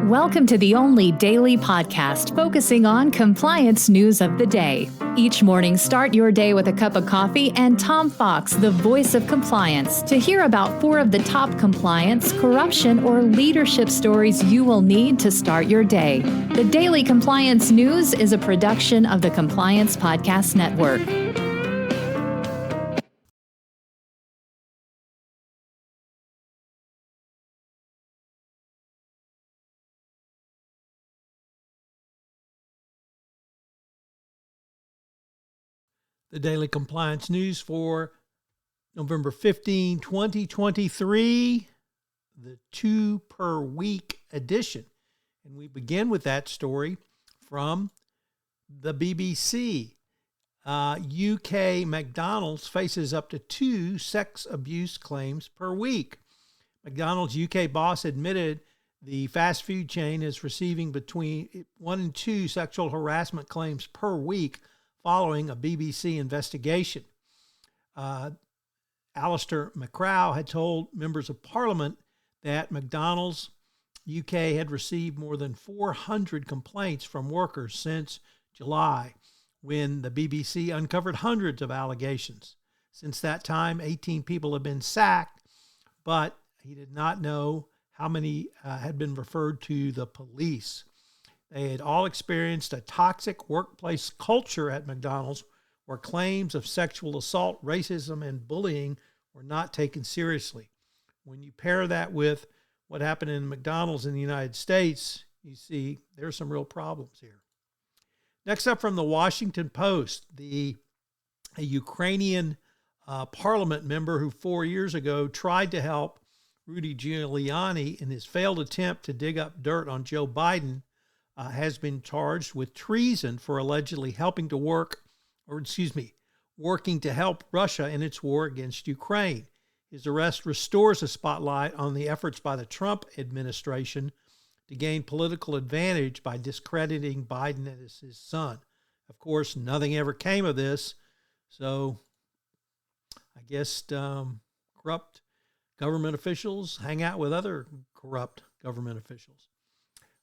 Welcome to the only daily podcast focusing on compliance news of the day. Each morning, start your day with a cup of coffee and Tom Fox, the voice of compliance, to hear about 4 of the top compliance, corruption, or leadership stories you will need to start your day. The Daily Compliance News is a production of the Compliance Podcast Network. The Daily Compliance News for November 15, 2023, the 2 per week edition. And we begin with that story from the BBC. UK McDonald's faces up to 2 sex abuse claims per week. McDonald's UK boss admitted the fast food chain is receiving between 1 and 2 sexual harassment claims per week following a BBC investigation. Alistair McCrow had told members of Parliament that McDonald's UK had received more than 400 complaints from workers since July, when the BBC uncovered hundreds of allegations. Since that time, 18 people have been sacked, but he did not know how many had been referred to the police. They had all experienced a toxic workplace culture at McDonald's where claims of sexual assault, racism, and bullying were not taken seriously. When you pair that with what happened in McDonald's in the United States, you see there's some real problems here. Next up from the Washington Post, a Ukrainian parliament member who 4 years ago tried to help Rudy Giuliani in his failed attempt to dig up dirt on Joe Biden has been charged with treason for allegedly working to help Russia in its war against Ukraine. His arrest restores a spotlight on the efforts by the Trump administration to gain political advantage by discrediting Biden as his son. Of course, nothing ever came of this, so I guess corrupt government officials hang out with other corrupt government officials.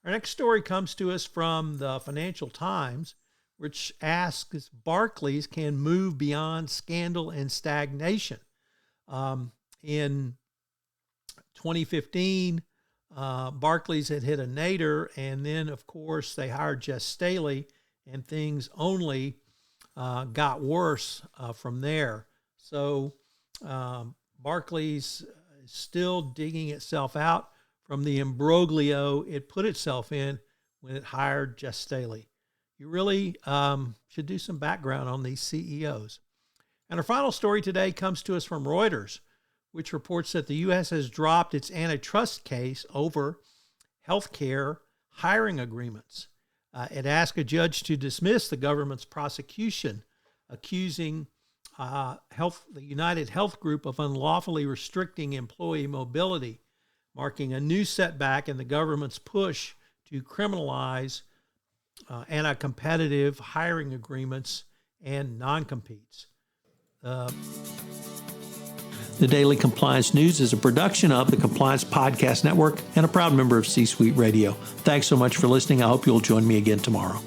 Our next story comes to us from the Financial Times, which asks if Barclays can move beyond scandal and stagnation. In 2015, Barclays had hit a nadir, and then, of course, they hired Jes Staley, and things only got worse from there. So Barclays is still digging itself out from the imbroglio it put itself in when it hired Jes Staley. You really should do some background on these CEOs. And our final story today comes to us from Reuters, which reports that the U.S. has dropped its antitrust case over healthcare hiring agreements. It asked a judge to dismiss the government's prosecution, accusing the United Health Group of unlawfully restricting employee mobility, marking a new setback in the government's push to criminalize anti-competitive hiring agreements and non-competes. The Daily Compliance News is a production of the Compliance Podcast Network and a proud member of C-Suite Radio. Thanks so much for listening. I hope you'll join me again tomorrow.